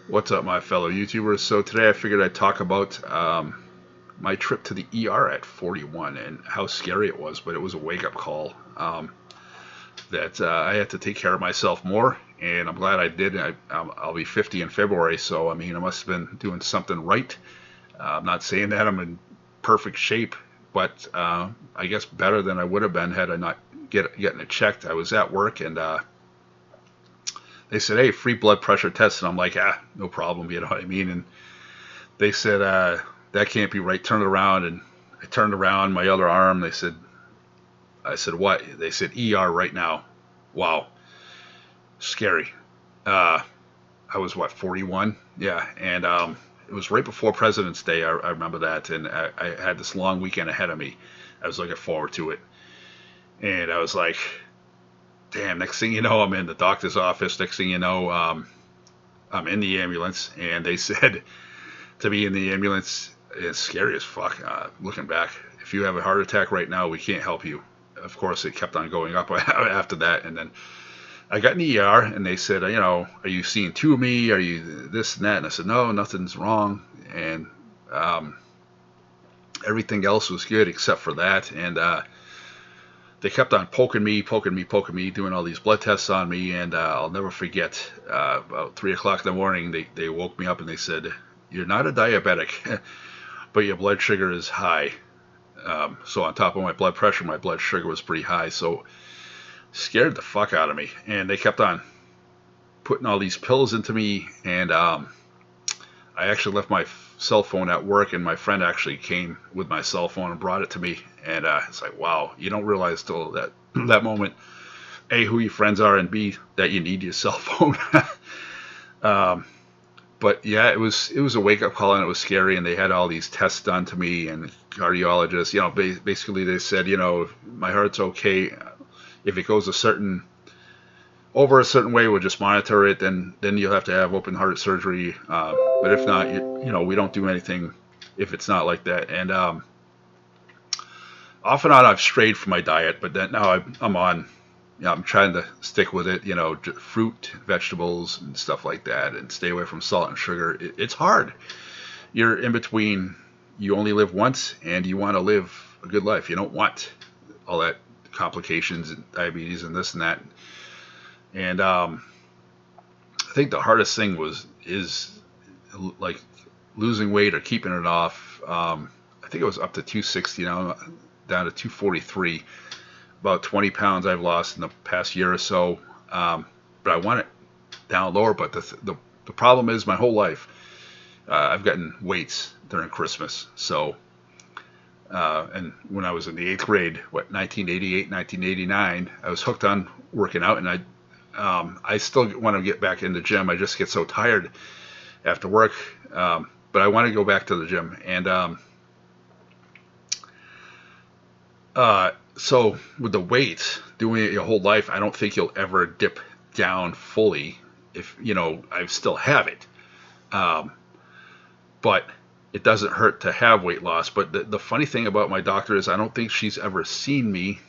What's up, my fellow YouTubers? So today I figured I'd talk about my trip to the ER at 41 and how scary it was, but it was a wake-up call that I had to take care of myself more, and I'm glad I did. I'll be 50 in February, so I mean I must have been doing something right. I'm not saying that I'm in perfect shape, but I guess better than I would have been had I not getting it checked. I was at work and they said, "Hey, free blood pressure test," and I'm like, no problem, you know what I mean? And they said, "That can't be right. Turn it around." And I turned around my other arm. I said, "What?" They said, "ER right now." Wow, scary. Uh, I was what, 41? Yeah, and it was right before President's Day. I remember that, and I had this long weekend ahead of me. I was looking forward to it, and I was like, "Damn!" Next thing you know, I'm in the doctor's office. Next thing you know, I'm in the ambulance, and they said to be in the ambulance is scary as fuck. Looking back, if you have a heart attack right now, we can't help you. Of course, it kept on going up after that, and then I got in the ER, and they said, are you seeing two of me? Are you this and that? And I said, no, nothing's wrong, and um, everything else was good except for that. And they kept on poking me, doing all these blood tests on me, and I'll never forget. About 3 o'clock in the morning, they woke me up and they said, "You're not a diabetic, but your blood sugar is high." So on top of my blood sugar was pretty high. So scared the fuck out of me. And they kept on putting all these pills into me. And I actually left my cell phone at work, and my friend actually came with my cell phone and brought it to me. And it's like, wow, you don't realize till that that moment, A, who your friends are, and B, that you need your cell phone. um, but yeah, it was a wake up call, and it was scary. And they had all these tests done to me, and cardiologists, basically they said, my heart's okay. If it goes over a certain way, we'll just monitor it. Then you'll have to have open heart surgery. But if not, we don't do anything if it's not like that. And off and on, I've strayed from my diet, but then now I'm on. I'm trying to stick with it. Fruit, vegetables, and stuff like that, and stay away from salt and sugar. It's hard. You're in between. You only live once, and you want to live a good life. You don't want all that complications and diabetes and this and that. And I think the hardest thing is like losing weight or keeping it off. I think it was up to 260 now, down to 243. About 20 pounds I've lost in the past year or so. But I want it down lower. But the problem is my whole life I've gotten weights during Christmas. So and when I was in the eighth grade, 1988, 1989, I was hooked on working out, and I still want to get back in the gym. I just get so tired after work, but I want to go back to the gym. And so with the weight, doing it your whole life, I don't think you'll ever dip down fully. If I still have it, um, but it doesn't hurt to have weight loss. But the funny thing about my doctor is I don't think she's ever seen me.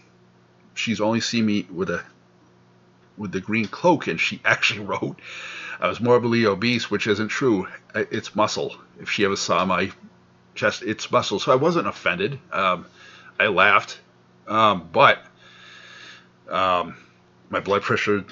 She's only seen me with the green cloak, and she actually wrote I was morbidly obese, which isn't true. It's muscle. If she ever saw my chest, it's muscle. So I wasn't offended. I laughed, but my blood pressure.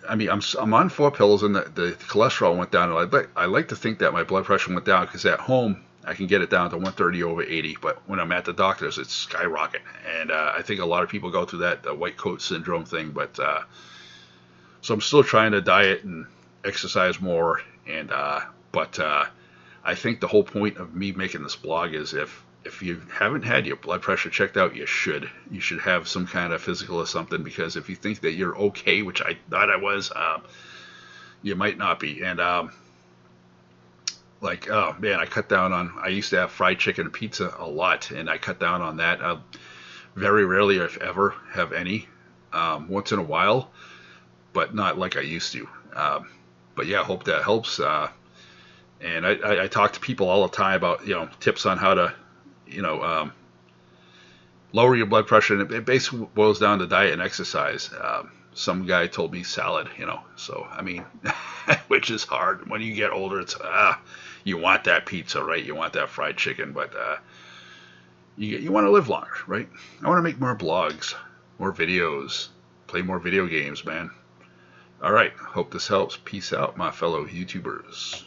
I mean, I'm on 4 pills, and the cholesterol went down. And I like to think that my blood pressure went down because at home I can get it down to 130 over 80, but when I'm at the doctor's, it's skyrocket. And I think a lot of people go through that the white coat syndrome thing, but so I'm still trying to diet and exercise more. And but I think the whole point of me making this blog is if you haven't had your blood pressure checked out, you should have some kind of physical or something, because if you think that you're okay, which I thought I was, you might not be. And like, oh man, I used to have fried chicken and pizza a lot, and I cut down on that. Very rarely, if ever, have any. Once in a while, but not like I used to. But yeah, I hope that helps. And I talk to people all the time about tips on how to you know lower your blood pressure, and it basically boils down to diet and exercise. Some guy told me salad, you know. So I mean, which is hard when you get older. It's you want that pizza, right? You want that fried chicken, but you want to live longer, right? I want to make more blogs, more videos, play more video games, man. All right. Hope this helps. Peace out, my fellow YouTubers.